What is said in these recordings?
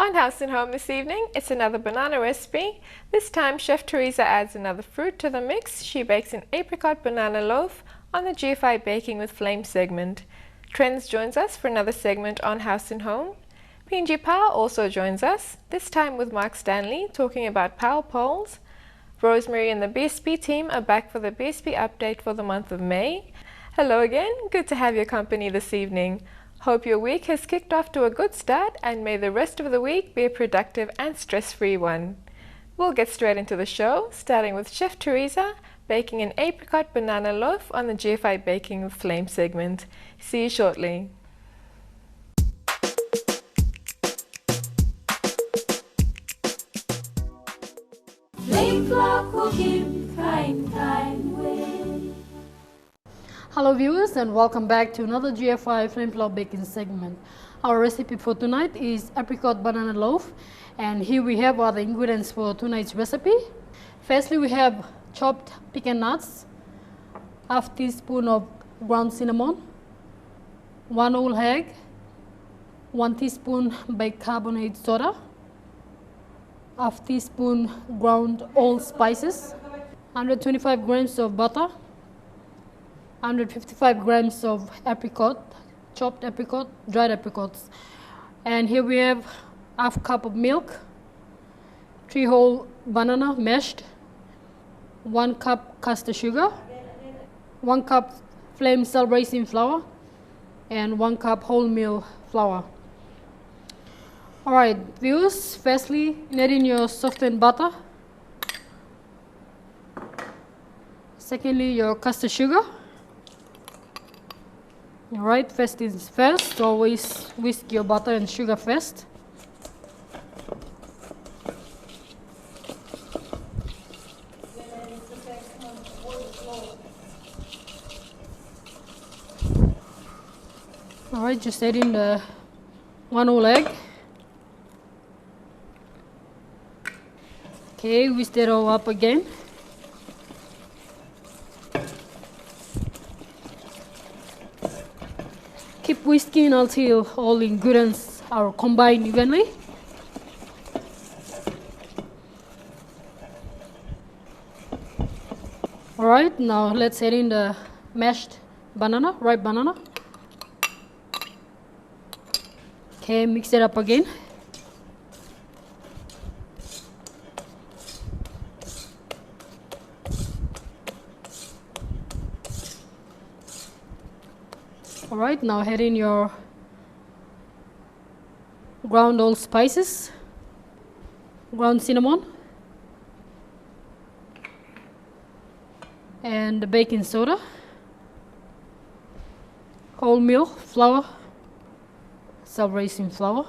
On House and Home this evening, it's another banana recipe. This time, Chef Teresa adds another fruit to the mix. She bakes an apricot banana loaf on the GFI Baking with Flame segment. Trends joins us for another segment on House and Home. PNG Power also joins us, this time with Mark Stanley talking about power polls. Rosemary and the BSP team are back for the BSP update for the month of May. Hello again, good to have your company this evening. Hope your week has kicked off to a good start and may the rest of the week be a productive and stress-free one. We'll get straight into the show, starting with Chef Teresa baking an apricot banana loaf on the GFI Baking with Flame segment. See you shortly. Flame flour cooking, kind way. Hello viewers and welcome back to another GFI Flame Flour Baking segment. Our recipe for tonight is apricot banana loaf, and here we have all the ingredients for tonight's recipe. Firstly, we have chopped pecan nuts, half teaspoon of ground cinnamon, 1 whole egg, 1 teaspoon bicarbonate soda, half teaspoon ground allspices, 125 grams of butter, 155 grams of apricot, chopped apricot, dried apricots. And here we have half cup of milk, 3 whole banana mashed, 1 cup caster sugar, 1 cup flame cell-raising flour, and 1 cup wholemeal flour. Alright viewers, firstly add in your softened butter, secondly your caster sugar. Alright, first things first, always whisk your butter and sugar first. Alright, just add in the 1 whole egg. Okay, whisk that all up again. Keep whisking until all ingredients are combined evenly. Alright, now let's add in the mashed banana, ripe banana. Okay, mix it up again. Alright, now add in your ground allspices, ground cinnamon, and the baking soda, wholemeal flour, cell-raising flour.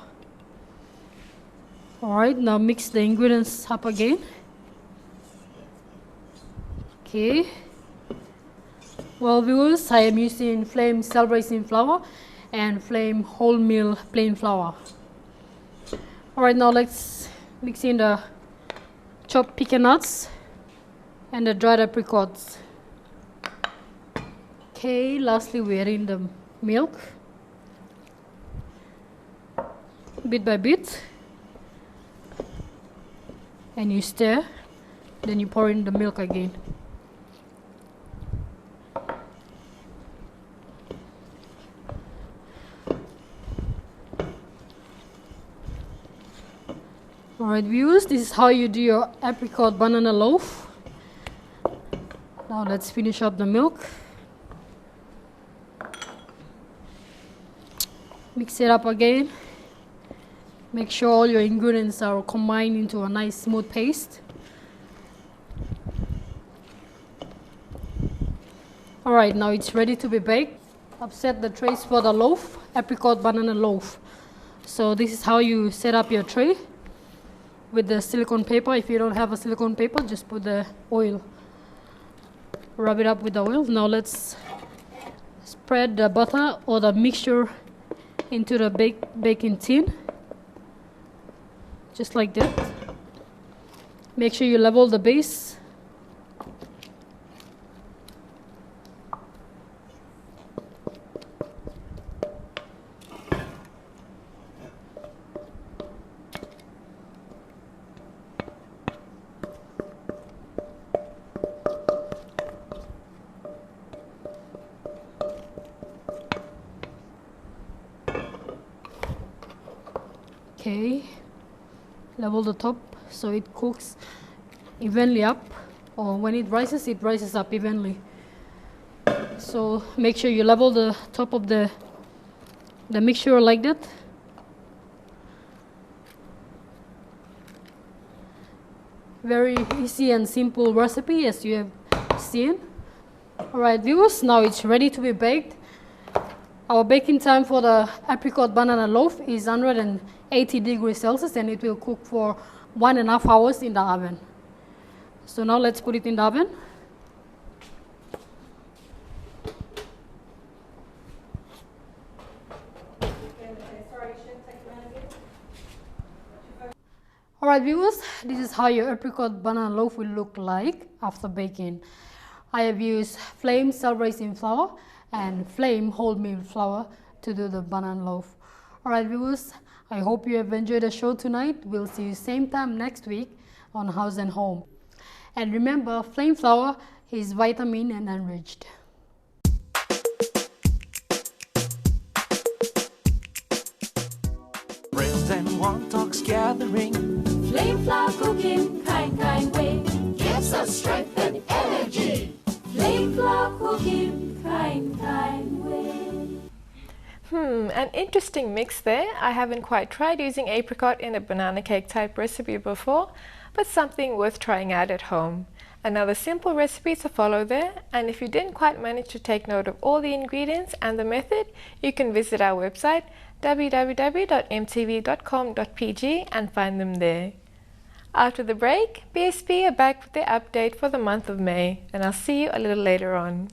Alright, now mix the ingredients up again. Okay. Well viewers, I am using flame cell-raising flour and flame wholemeal plain flour. Alright, now let's mix in the chopped pecan nuts and the dried apricots. Okay, lastly we add in the milk, bit by bit, and you stir, then you pour in the milk again. Alright viewers, this is how you do your apricot banana loaf. Now let's finish up the milk. Mix it up again. Make sure all your ingredients are combined into a nice smooth paste. Alright, now it's ready to be baked. I've set the trays for the loaf, apricot banana loaf. So this is how you set up your tray with the silicone paper. If you don't have a silicone paper, just put the oil, rub it up with the oil. Now let's spread the butter or the mixture into the baking tin, just like that. Make sure you level the base. Okay, level the top so it cooks evenly up, or when it rises up evenly. So make sure you level the top of the mixture like that. Very easy and simple recipe, as you have seen. Alright viewers, now it's ready to be baked. Our baking time for the apricot banana loaf is 180 degrees Celsius, and it will cook for 1.5 hours in the oven. So now let's put it in the oven. Alright viewers, this is how your apricot banana loaf will look like after baking. I have used flame self-raising flour and flame wholemeal flour to do the banana loaf. Alright viewers, I hope you have enjoyed the show tonight. We'll see you same time next week on House and Home. And remember, flame flour is vitamin and enriched. Friends and one talks gathering. Flame flour cooking, kind way. Gives us strength and energy. Flame flour cooking, kind way. An interesting mix there. I haven't quite tried using apricot in a banana cake type recipe before, but something worth trying out at home. Another simple recipe to follow there, and if you didn't quite manage to take note of all the ingredients and the method, you can visit our website www.emtv.com.pg and find them there. After the break, BSP are back with their update for the month of May, and I'll see you a little later on.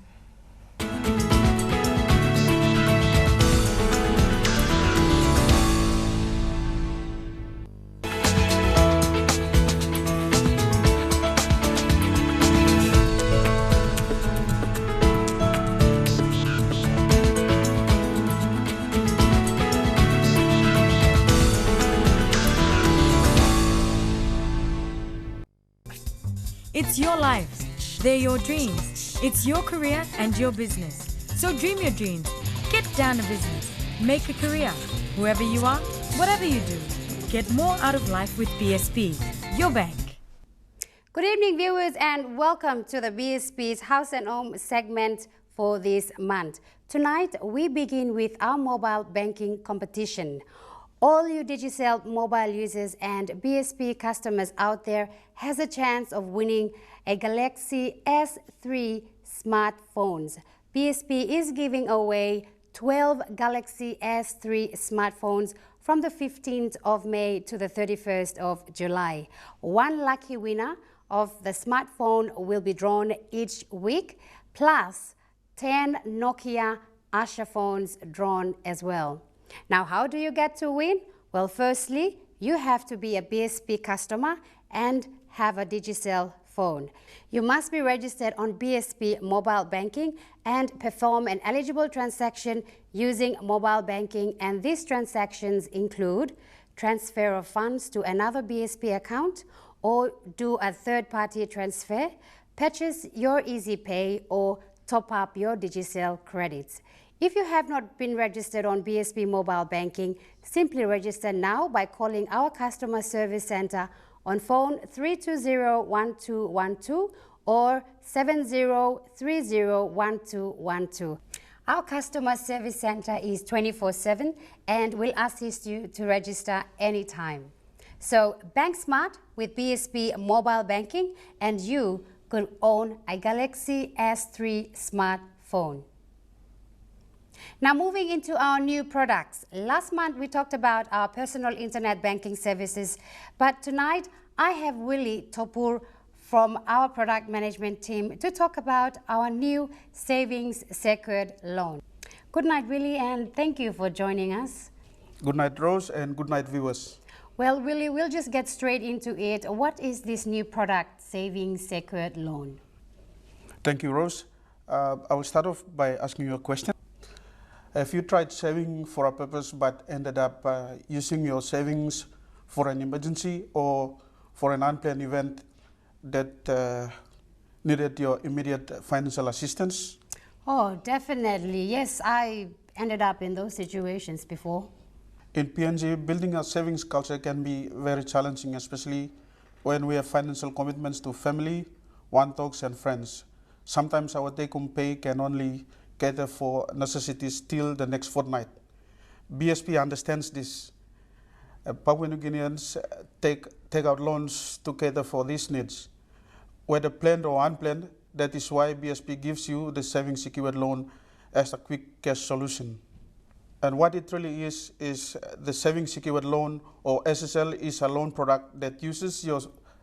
It's your life. They're your dreams. It's your career and your business. So dream your dreams. Get down to business. Make a career. Whoever you are, whatever you do. Get more out of life with BSP, your bank. Good evening, viewers, and welcome to the BSP's House and Home segment for this month. Tonight, we begin with our mobile banking competition. All you Digicel mobile users and BSP customers out there has a chance of winning a Galaxy S3 smartphones. BSP is giving away 12 Galaxy S3 smartphones from the 15th of May to the 31st of July. One lucky winner of the smartphone will be drawn each week, plus 10 Nokia Asha phones drawn as well. Now, how do you get to win? Well, firstly, you have to be a BSP customer and have a Digicel phone. You must be registered on BSP mobile banking and perform an eligible transaction using mobile banking, and these transactions include transfer of funds to another BSP account, or do a third-party transfer, purchase your EasyPay, or top up your Digicel credits. If you have not been registered on BSP mobile banking, simply register now by calling our customer service center on phone 320-1212 or 7030-1212. Our customer service center is 24/7 and will assist you to register anytime. So bank smart with BSP mobile banking and you could own a Galaxy S3 smartphone. Now moving into our new products. Last month we talked about our personal internet banking services, but tonight I have Willie Topur from our product management team to talk about our new savings secured loan. Good night, Willie, and thank you for joining us. Good night, Rose, and good night, viewers. Well, Willie, we'll just get straight into it. What is this new product, savings secured loan? Thank you, Rose. I will start off by asking you a question. Have you tried saving for a purpose but ended up using your savings for an emergency or for an unplanned event that needed your immediate financial assistance? Oh, definitely. Yes, I ended up in those situations before. In PNG, building a savings culture can be very challenging, especially when we have financial commitments to family, one-talks and friends. Sometimes our take-home pay can only cater for necessities till the next fortnight. BSP understands this. Papua New Guineans take out loans to cater for these needs. Whether planned or unplanned, that is why BSP gives you the savings secured loan as a quick cash solution. And what it really is the savings secured loan, or SSL, is a loan product that uses your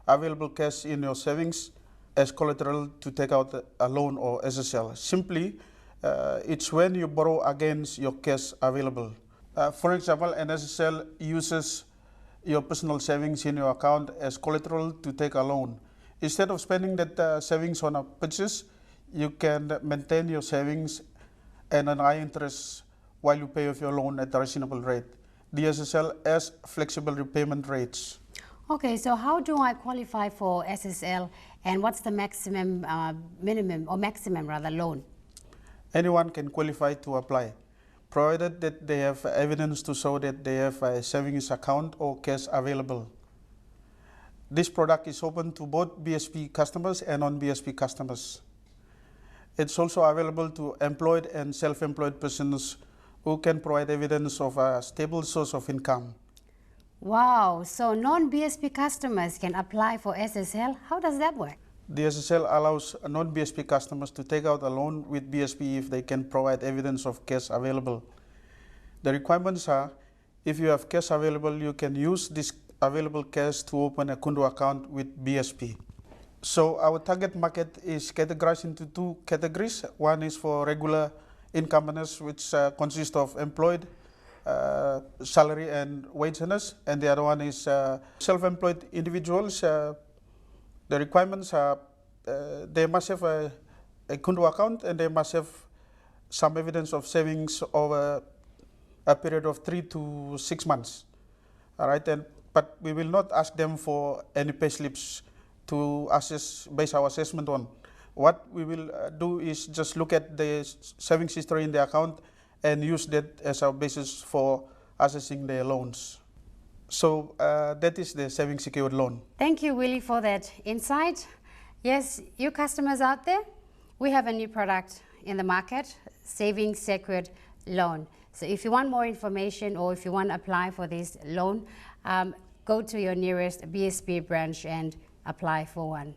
available cash in your savings as collateral to take out a loan or SSL. Simply, it's when you borrow against your cash available. For example, an SSL uses your personal savings in your account as collateral to take a loan. Instead of spending that savings on a purchase, you can maintain your savings and an high interest while you pay off your loan at a reasonable rate. The SSL has flexible repayment rates. Okay, so how do I qualify for SSL, and what's the maximum, minimum or maximum rather loan? Anyone can qualify to apply, provided that they have evidence to show that they have a savings account or cash available. This product is open to both BSP customers and non-BSP customers. It's also available to employed and self-employed persons who can provide evidence of a stable source of income. Wow, so non-BSP customers can apply for SSL. How does that work? The SSL allows non-BSP customers to take out a loan with BSP if they can provide evidence of cash available. The requirements are, if you have cash available, you can use this available cash to open a Kundu account with BSP. So our target market is categorized into two categories. One is for regular income earners, which consist of employed, salary and wage earners, and the other one is self-employed individuals. The requirements are they must have a Kundu account and they must have some evidence of savings over a period of 3 to 6 months. All right, but we will not ask them for any pay slips to base our assessment on. What we will do is just look at the savings history in the account and use that as our basis for assessing their loans. So that is the savings secured loan. Thank you, Willie, for that insight. Yes, you customers out there, we have a new product in the market, savings secured loan. So if you want more information or if you want to apply for this loan, go to your nearest BSP branch and apply for one.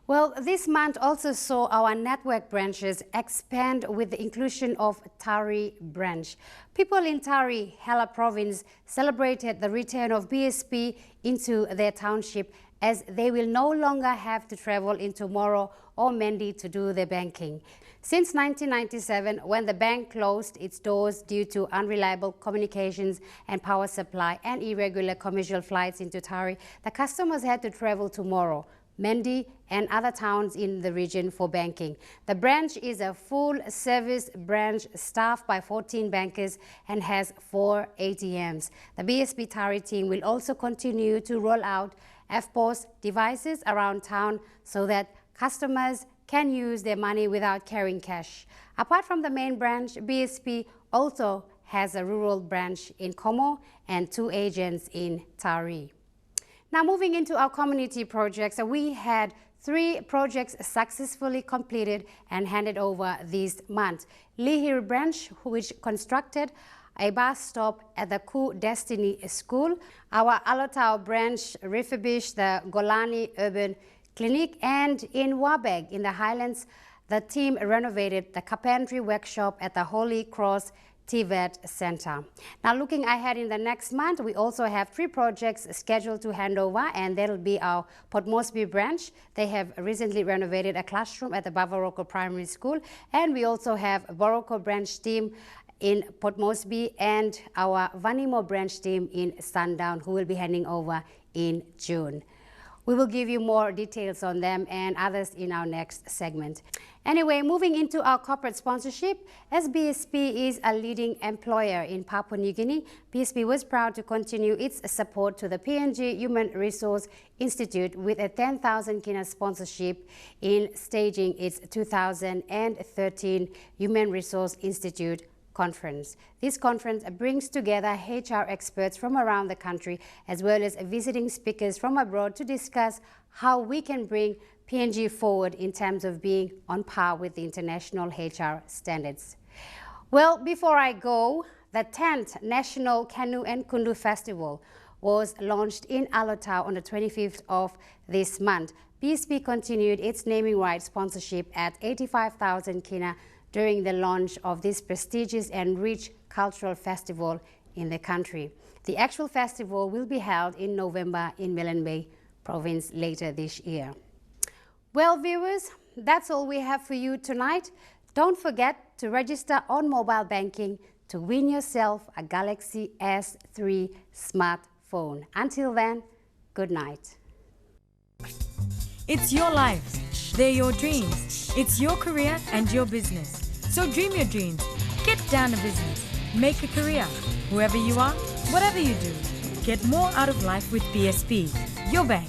Well, this month also saw our network branches expand with the inclusion of Tari branch. People in Tari, Hela province, celebrated the return of BSP into their township, as they will no longer have to travel into Moro or Mendi to do their banking. Since 1997, when the bank closed its doors due to unreliable communications and power supply and irregular commercial flights into Tari, the customers had to travel to Moro, Mendi and other towns in the region for banking. The branch is a full-service branch staffed by 14 bankers and has 4 ATMs. The BSP Tari team will also continue to roll out FPOS devices around town so that customers can use their money without carrying cash. Apart from the main branch, BSP also has a rural branch in Como and 2 agents in Tari. Now moving into our community projects, we had 3 projects successfully completed and handed over this month. Lihir branch, which constructed a bus stop at the Ku Destiny School. Our Alotau branch refurbished the Golani Urban Clinic, and in Wabeg in the Highlands, the team renovated the carpentry workshop at the Holy Cross TVET Center. Now looking ahead in the next month, we also have 3 projects scheduled to hand over, and that'll be our Port Moresby branch. They have recently renovated a classroom at the Bavaroko Primary School, and we also have a Boroko branch team in Port Moresby and our Vanimo branch team in Sundown, who will be handing over in June. We will give you more details on them and others in our next segment. Anyway, moving into our corporate sponsorship, as BSP is a leading employer in Papua New Guinea, BSP was proud to continue its support to the PNG Human Resource Institute with a 10,000 kina sponsorship in staging its 2013 Human Resource Institute conference. This conference brings together HR experts from around the country as well as visiting speakers from abroad to discuss how we can bring PNG forward in terms of being on par with the international HR standards. Well, before I go, the 10th National Canoe and Kundu Festival was launched in Alotau on the 25th of this month. BSP continued its naming rights sponsorship at 85,000 kina during the launch of this prestigious and rich cultural festival in the country. The actual festival will be held in November in Melanbay province later this year. Well, viewers, that's all we have for you tonight. Don't forget to register on mobile banking to win yourself a Galaxy S3 smartphone. Until then, good night. It's your lives. They're your dreams. It's your career and your business. So dream your dreams. Get down to business. Make a career. Whoever you are, whatever you do. Get more out of life with BSP, your bank.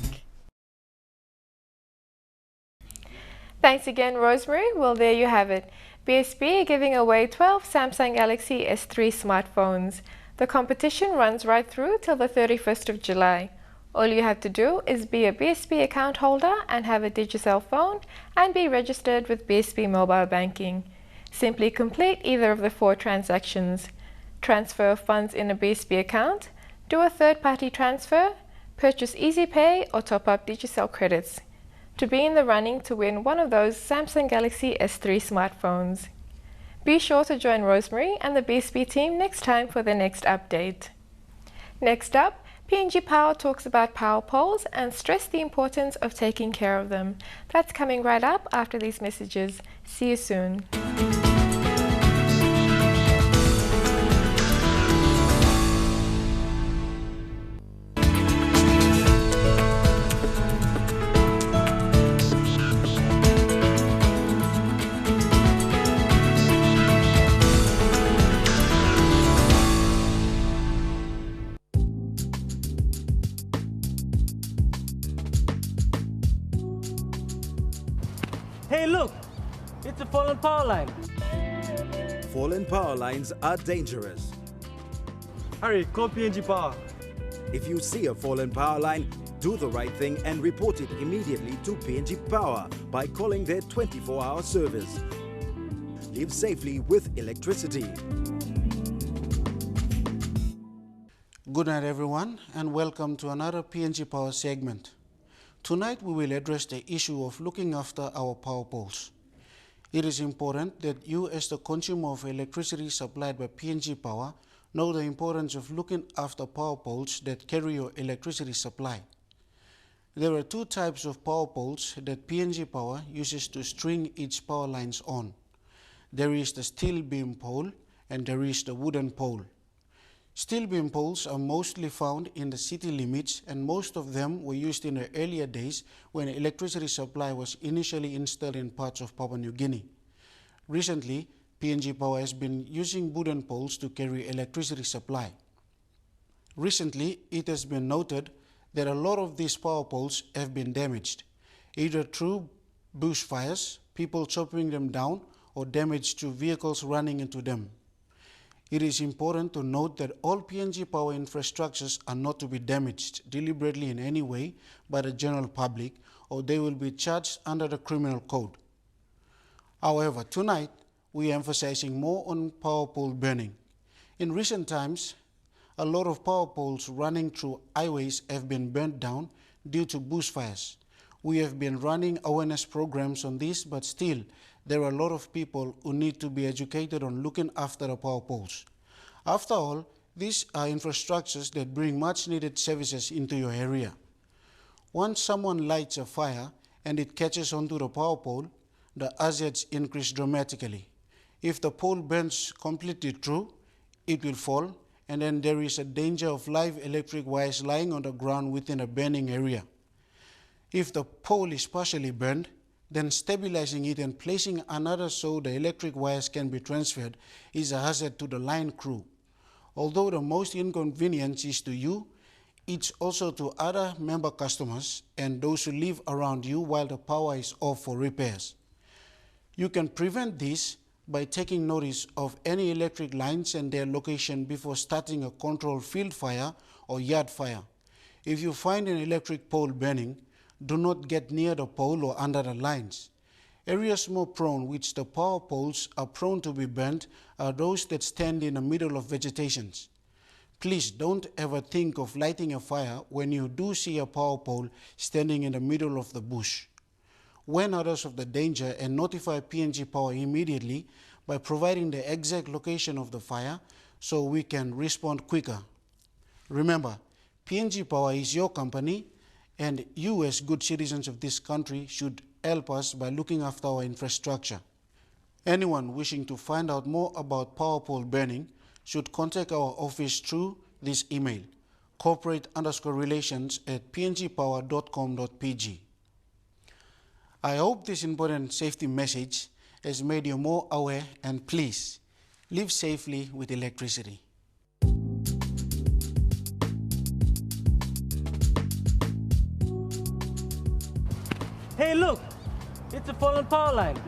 Thanks again, Rosemary. Well, there you have it. BSP are giving away 12 Samsung Galaxy S3 smartphones. The competition runs right through till the 31st of July. All you have to do is be a BSP account holder and have a Digicel phone and be registered with BSP Mobile Banking. Simply complete either of the 4 transactions. Transfer funds in a BSP account, do a third-party transfer, purchase EasyPay or top up Digicel credits to be in the running to win one of those Samsung Galaxy S3 smartphones. Be sure to join Rosemary and the BSP team next time for the next update. Next up, PNG Power talks about power poles and stress the importance of taking care of them. That's coming right up after these messages. See you soon. Hey, look! It's a fallen power line. Fallen power lines are dangerous. Hurry, call PNG Power. If you see a fallen power line, do the right thing and report it immediately to PNG Power by calling their 24-hour service. Live safely with electricity. Good night, everyone, and welcome to another PNG Power segment. Tonight, we will address the issue of looking after our power poles. It is important that you, as the consumer of electricity supplied by PNG Power, know the importance of looking after power poles that carry your electricity supply. There are 2 types of power poles that PNG Power uses to string its power lines on. There is the steel beam pole and there is the wooden pole. Steel beam poles are mostly found in the city limits, and most of them were used in the earlier days when electricity supply was initially installed in parts of Papua New Guinea. Recently, PNG Power has been using wooden poles to carry electricity supply. Recently, it has been noted that a lot of these power poles have been damaged, either through bushfires, people chopping them down, or damage to vehicles running into them. It is important to note that all PNG Power infrastructures are not to be damaged deliberately in any way by the general public, or they will be charged under the criminal code. However, tonight, we are emphasizing more on power pole burning. In recent times, a lot of power poles running through highways have been burnt down due to bushfires. We have been running awareness programs on this, but still, there are a lot of people who need to be educated on looking after the power poles. After all, these are infrastructures that bring much needed services into your area. Once someone lights a fire and it catches onto the power pole, the hazards increase dramatically. If the pole burns completely through, it will fall, and then there is a danger of live electric wires lying on the ground within a burning area. If the pole is partially burned, then stabilizing it and placing another so the electric wires can be transferred is a hazard to the line crew. Although the most inconvenience is to you, it's also to other member customers and those who live around you while the power is off for repairs. You can prevent this by taking notice of any electric lines and their location before starting a controlled field fire or yard fire. If you find an electric pole burning, do not get near the pole or under the lines. Areas more prone which the power poles are prone to be burnt are those that stand in the middle of vegetations. Please don't ever think of lighting a fire when you do see a power pole standing in the middle of the bush. Warn others of the danger and notify PNG Power immediately by providing the exact location of the fire so we can respond quicker. Remember, PNG Power is your company, and you as good citizens of this country should help us by looking after our infrastructure. Anyone wishing to find out more about power pole burning should contact our office through this email, corporate_relations@pngpower.com.pg. I hope this important safety message has made you more aware, and please, live safely with electricity. Hey, look! It's a fallen power line.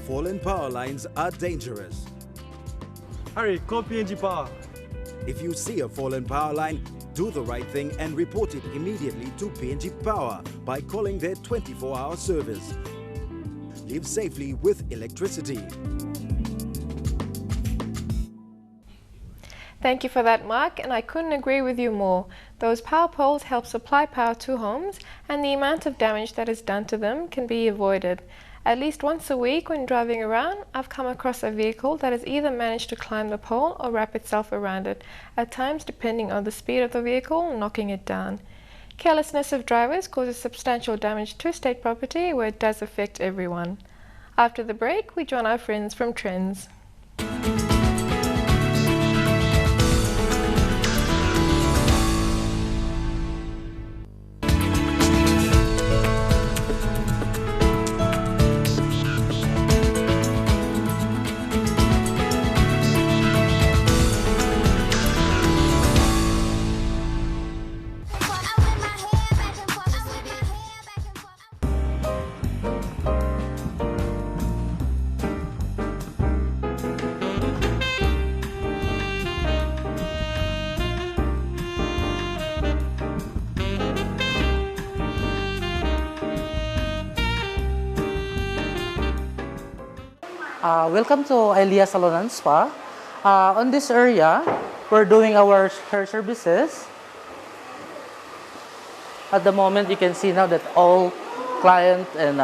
Fallen power lines are dangerous. Hurry, call PNG Power. If you see a fallen power line, do the right thing and report it immediately to PNG Power by calling their 24-hour service. Live safely with electricity. Thank you for that, Mark, and I couldn't agree with you more. Those power poles help supply power to homes, and the amount of damage that is done to them can be avoided. At least once a week when driving around, I've come across a vehicle that has either managed to climb the pole or wrap itself around it, at times depending on the speed of the vehicle, knocking it down. Carelessness of drivers causes substantial damage to state property where it does affect everyone. After the break, we join our friends from Trends. Welcome to Elia Salon and Spa. On this area, we're doing our hair services. At the moment, you can see now that all client and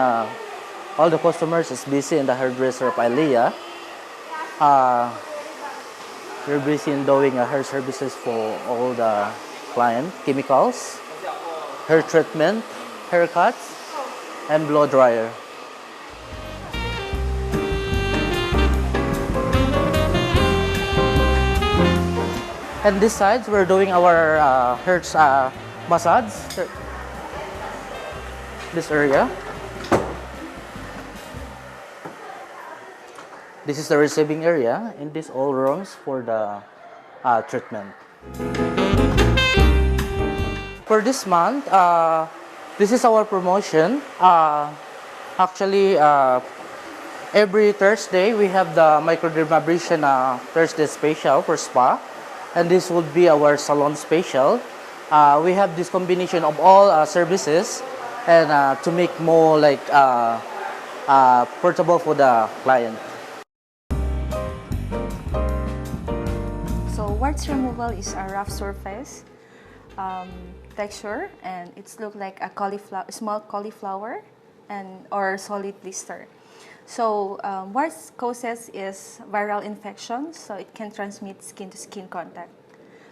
all the customers is busy in the hairdresser of Elia. We're busy in doing hair services for all the client, chemicals, hair treatment, haircuts, and blow dryer. And this side, we're doing our hair massage. This area. This is the receiving area, and this all rooms for the treatment. For this month, this is our promotion. Actually, every Thursday we have the microdermabrasion Thursday special for spa. And this would be our salon special. We have this combination of all services and to make more like portable for the client. So warts removal is a rough surface texture, and it's look like a small cauliflower or solid blister. So warts causes is viral infection, so it can transmit skin-to-skin contact.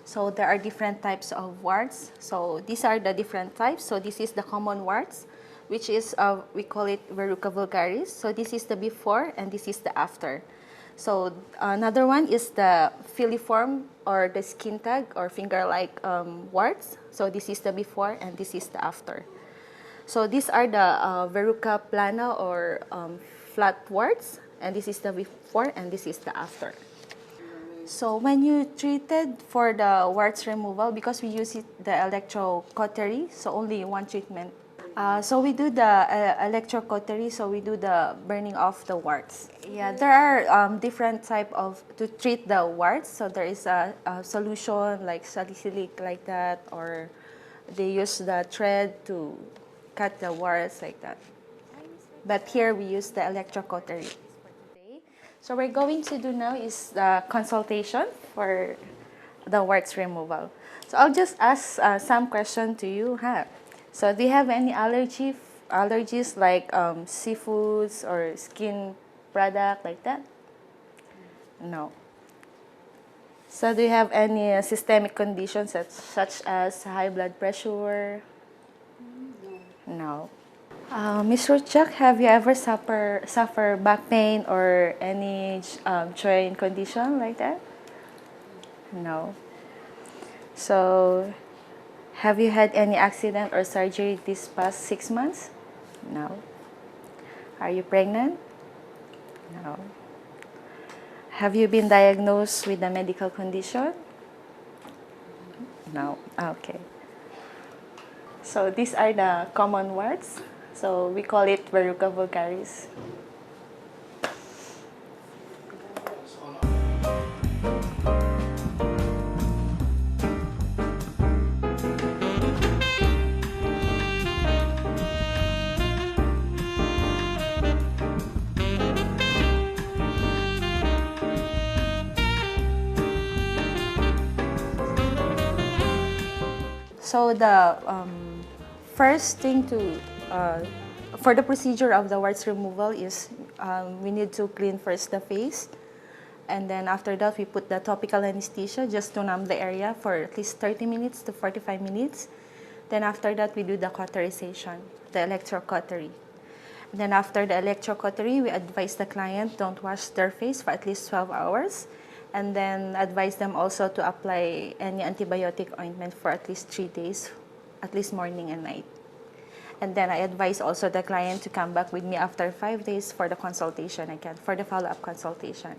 So there are different types of warts. So these are the different types. So this is the common warts, which is, we call it verruca vulgaris. So this is the before and this is the after. So another one is the filiform or the skin tag or finger-like warts. So this is the before and this is the after. So these are the verruca plana or flat warts, and this is the before and this is the after. So when you treated for the warts removal, because we use the electrocautery, so only one treatment So we do the electrocautery, so we do the burning off the warts. Yeah, there are different type of, to treat the warts. So there is a solution like salicylic like that, or they use the thread to cut the warts like that. But here we use the electrocautery. So we're going to do now is the consultation for the warts removal. So I'll just ask some question to you, huh? So do you have any allergies like seafoods or skin product like that? No. So do you have any systemic conditions such as high blood pressure? No. Ms. Ruchak, have you ever suffer back pain or any joint condition like that? No. So, have you had any accident or surgery this past 6 months? No. Are you pregnant? No. Have you been diagnosed with a medical condition? No. Okay. So these are the common words. So we call it verruca vulgaris. So the first thing for the procedure of the warts removal is we need to clean first the face, and then after that we put the topical anesthesia just to numb the area for at least 30 minutes to 45 minutes. Then after that we do the cauterization, the electrocautery. Then after the electrocautery, we advise the client don't wash their face for at least 12 hours. And then advise them also to apply any antibiotic ointment for at least 3 days, at least morning and night. And then I advise also the client to come back with me after 5 days for the consultation again, for the follow-up consultation.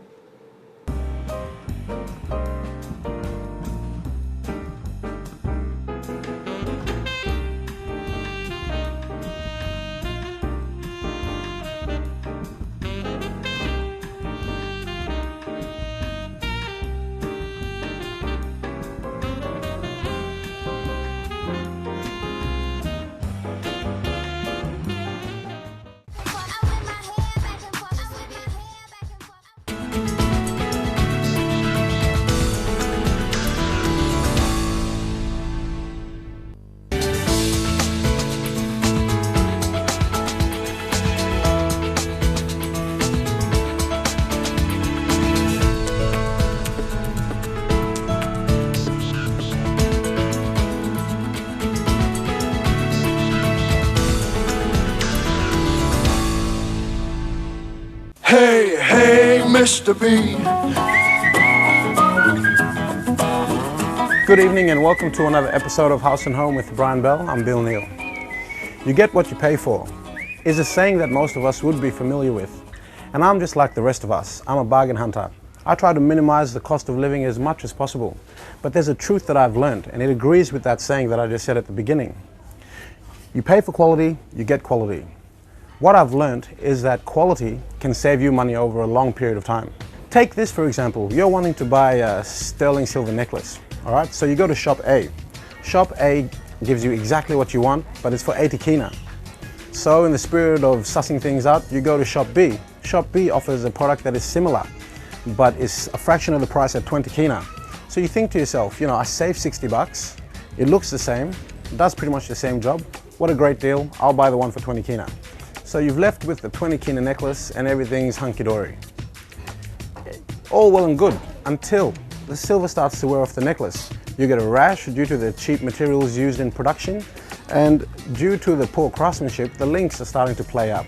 Hey, hey, Mr. B. Good evening and welcome to another episode of House and Home with Brian Bell. I'm Bill Neal. You get what you pay for is a saying that most of us would be familiar with. And I'm just like the rest of us. I'm a bargain hunter. I try to minimize the cost of living as much as possible. But there's a truth that I've learned, and it agrees with that saying that I just said at the beginning. You pay for quality, you get quality. What I've learned is that quality can save you money over a long period of time. Take this for example. You're wanting to buy a sterling silver necklace. All right, so you go to Shop A. Shop A gives you exactly what you want, but it's for 80 kina. So in the spirit of sussing things out, you go to Shop B. Shop B offers a product that is similar, but is a fraction of the price at 20 kina. So you think to yourself, I saved 60 bucks, it looks the same, does pretty much the same job, what a great deal, I'll buy the one for 20 kina. So you've left with the 20 kina necklace and everything's hunky-dory. All well and good until the silver starts to wear off the necklace. You get a rash due to the cheap materials used in production, and due to the poor craftsmanship, the links are starting to play up.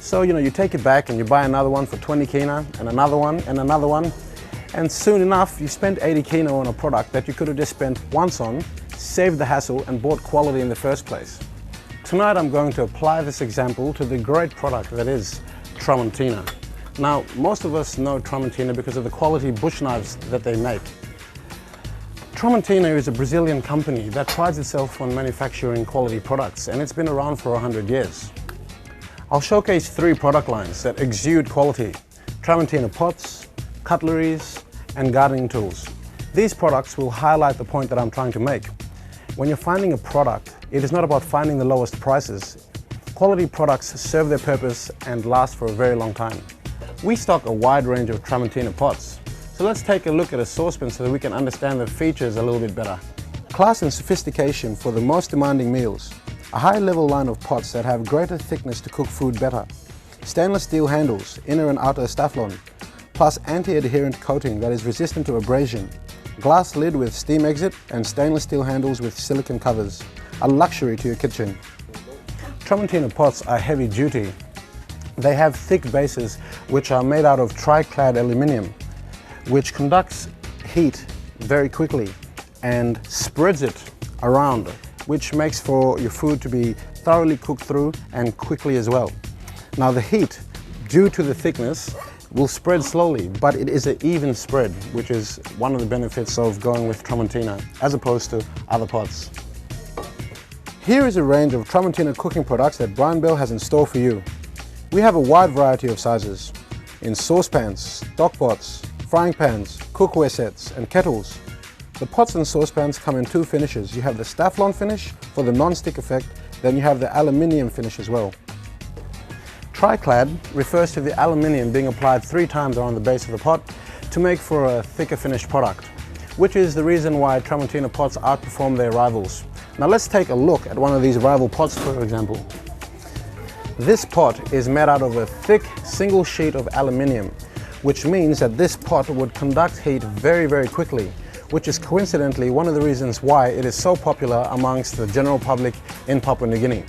So you take it back and you buy another one for 20 kina and another one and another one, and soon enough you spent 80 kina on a product that you could have just spent once on, saved the hassle and bought quality in the first place. Tonight I'm going to apply this example to the great product that is Tramontina. Now, most of us know Tramontina because of the quality bush knives that they make. Tramontina is a Brazilian company that prides itself on manufacturing quality products, and it's been around for 100 years. I'll showcase 3 product lines that exude quality: Tramontina pots, cutleries, and gardening tools. These products will highlight the point that I'm trying to make. When you're finding a product, it is not about finding the lowest prices. Quality products serve their purpose and last for a very long time. We stock a wide range of Tramontina pots, so let's take a look at a saucepan so that we can understand the features a little bit better. Class and sophistication for the most demanding meals. A high-level line of pots that have greater thickness to cook food better. Stainless steel handles, inner and outer Staflon, plus anti-adherent coating that is resistant to abrasion. Glass lid with steam exit and stainless steel handles with silicone covers. A luxury to your kitchen. Tramontina pots are heavy duty. They have thick bases which are made out of tri-clad aluminium, which conducts heat very quickly and spreads it around, which makes for your food to be thoroughly cooked through and quickly as well. Now the heat, due to the thickness, will spread slowly, but it is an even spread, which is one of the benefits of going with Tramontina as opposed to other pots. Here is a range of Tramontina cooking products that Brian Bell has in store for you. We have a wide variety of sizes in saucepans, stock pots, frying pans, cookware sets and kettles. The pots and saucepans come in 2 finishes. You have the Staflon finish for the non-stick effect, then you have the aluminium finish as well. Triclad refers to the aluminium being applied 3 times around the base of the pot to make for a thicker finished product, which is the reason why Tramontina pots outperform their rivals. Now let's take a look at one of these rival pots, for example. This pot is made out of a thick single sheet of aluminium, which means that this pot would conduct heat very, very quickly, which is coincidentally one of the reasons why it is so popular amongst the general public in Papua New Guinea.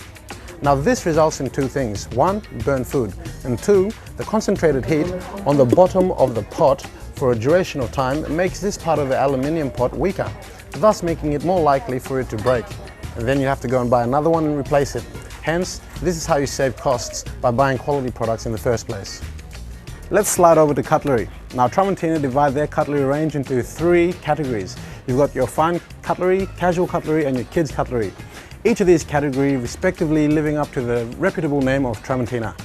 Now this results in 2 things: 1, burnt food, and 2, the concentrated heat on the bottom of the pot for a duration of time makes this part of the aluminium pot weaker, thus making it more likely for it to break. And then you have to go and buy another one and replace it. Hence, this is how you save costs, by buying quality products in the first place. Let's slide over to cutlery. Now Tramontina divide their cutlery range into 3 categories. You've got your fine cutlery, casual cutlery and your kids cutlery. Each of these categories respectively living up to the reputable name of Tramontina.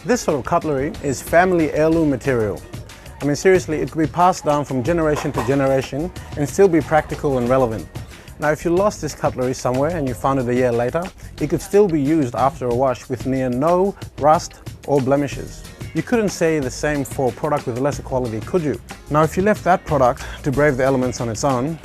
This sort of cutlery is family heirloom material. I mean seriously, it could be passed down from generation to generation and still be practical and relevant. Now if you lost this cutlery somewhere and you found it a year later, it could still be used after a wash with near no rust or blemishes. You couldn't say the same for a product with lesser quality, could you? Now if you left that product to brave the elements on its own,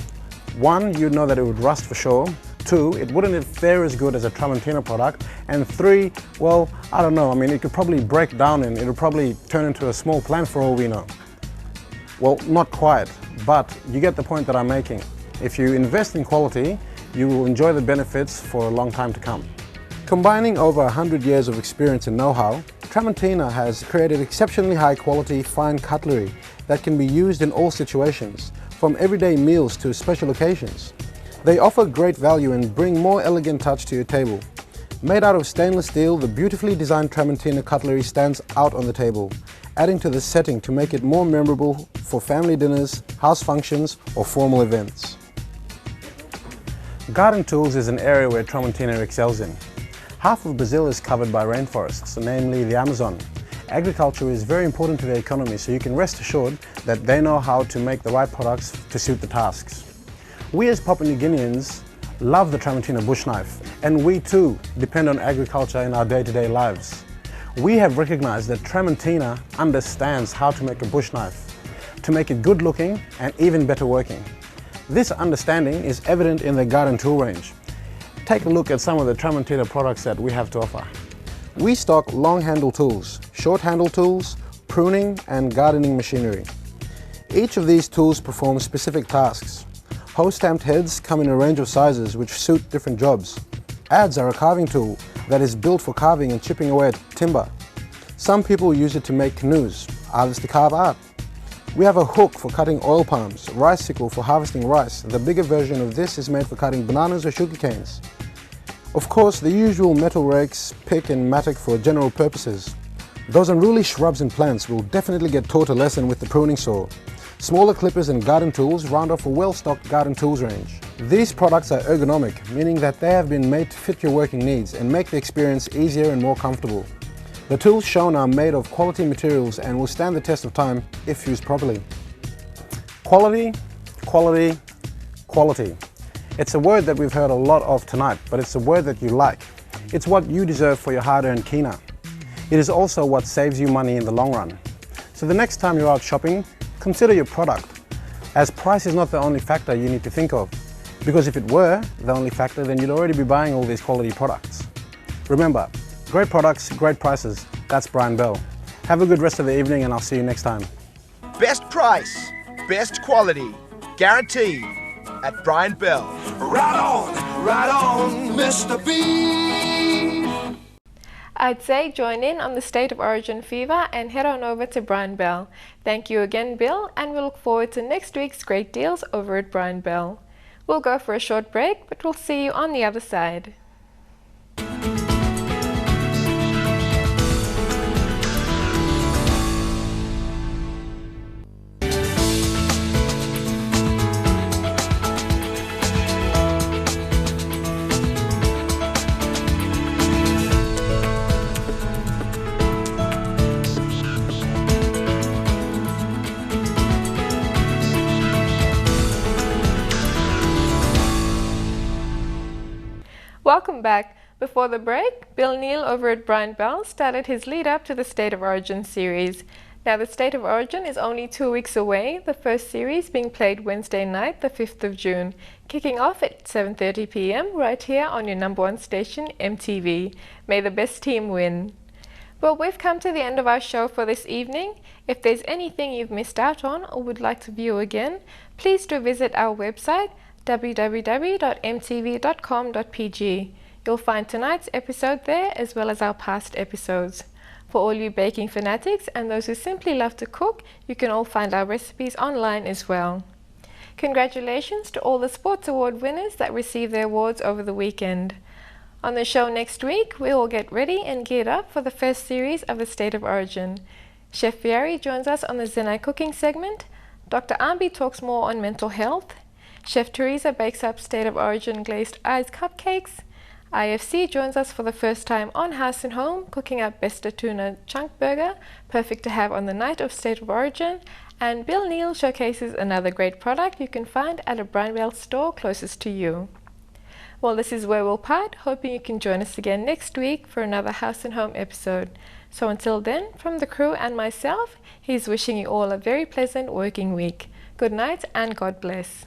1, you'd know that it would rust for sure. 2, it wouldn't fare as good as a Tramontina product. And 3, well, I don't know, I mean it could probably break down and it would probably turn into a small plant for all we know. Well, not quite, but you get the point that I'm making. If you invest in quality, you will enjoy the benefits for a long time to come. Combining over 100 years of experience and know-how, Tramontina has created exceptionally high quality fine cutlery that can be used in all situations, from everyday meals to special occasions. They offer great value and bring more elegant touch to your table. Made out of stainless steel, the beautifully designed Tramontina cutlery stands out on the table, adding to the setting to make it more memorable for family dinners, house functions or formal events. Garden tools is an area where Tramontina excels in. Half of Brazil is covered by rainforests, namely the Amazon. Agriculture is very important to their economy, so you can rest assured that they know how to make the right products to suit the tasks. We as Papua New Guineans love the Tramontina bush knife, and we too depend on agriculture in our day-to-day lives. We have recognized that Tramontina understands how to make a bush knife, to make it good looking and even better working. This understanding is evident in the garden tool range. Take a look at some of the Tramontina products that we have to offer. We stock long handle tools, short handle tools, pruning and gardening machinery. Each of these tools performs specific tasks. Hose stamped heads come in a range of sizes which suit different jobs. Adze are a carving tool that is built for carving and chipping away at timber. Some people use it to make canoes, others to carve art. We have a hook for cutting oil palms, rice sickle for harvesting rice. The bigger version of this is made for cutting bananas or sugar canes. Of course, the usual metal rakes, pick and mattock for general purposes. Those unruly shrubs and plants will definitely get taught a lesson with the pruning saw. Smaller clippers and garden tools round off a well-stocked garden tools range. These products are ergonomic, meaning that they have been made to fit your working needs and make the experience easier and more comfortable. The tools shown are made of quality materials and will stand the test of time if used properly. Quality, quality, quality. It's a word that we've heard a lot of tonight, but it's a word that you like. It's what you deserve for your hard-earned kina. It is also what saves you money in the long run. So the next time you're out shopping, consider your product, as price is not the only factor you need to think of. Because if it were the only factor, then you'd already be buying all these quality products. Remember, great products, great prices. That's Brian Bell. Have a good rest of the evening and I'll see you next time. Best price, best quality, guaranteed at Brian Bell. Right on, Mr. B. I'd say join in on the State of Origin fever and head on over to Brian Bell. Thank you again, Bill, and we look forward to next week's great deals over at Brian Bell. We'll go for a short break, but we'll see you on the other side. Welcome back. Before the break, Bill Neal over at Brian Bell started his lead up to the State of Origin series. Now the State of Origin is only 2 weeks away, the first series being played Wednesday night, the 5th of June, kicking off at 7:30 p.m. right here on your #1 station, EMTV. May the best team win. Well, we've come to the end of our show for this evening. If there's anything you've missed out on or would like to view again, please do visit our website www.mtv.com.pg. You'll find tonight's episode there as well as our past episodes. For all you baking fanatics and those who simply love to cook, you can all find our recipes online as well. Congratulations to all the Sports Award winners that received their awards over the weekend. On the show next week, we will get ready and geared up for the first series of the State of Origin. Chef Vieri joins us on the Zenai cooking segment. Dr. Ambi talks more on mental health. Chef Teresa bakes up State of Origin glazed ice cupcakes. IFC joins us for the first time on House and Home, cooking up best tuna chunk burger, perfect to have on the night of State of Origin. And Bill Neal showcases another great product you can find at a Brian Bell store closest to you. Well, this is where we'll part, hoping you can join us again next week for another House and Home episode. So until then, from the crew and myself, he's wishing you all a very pleasant working week. Good night and God bless.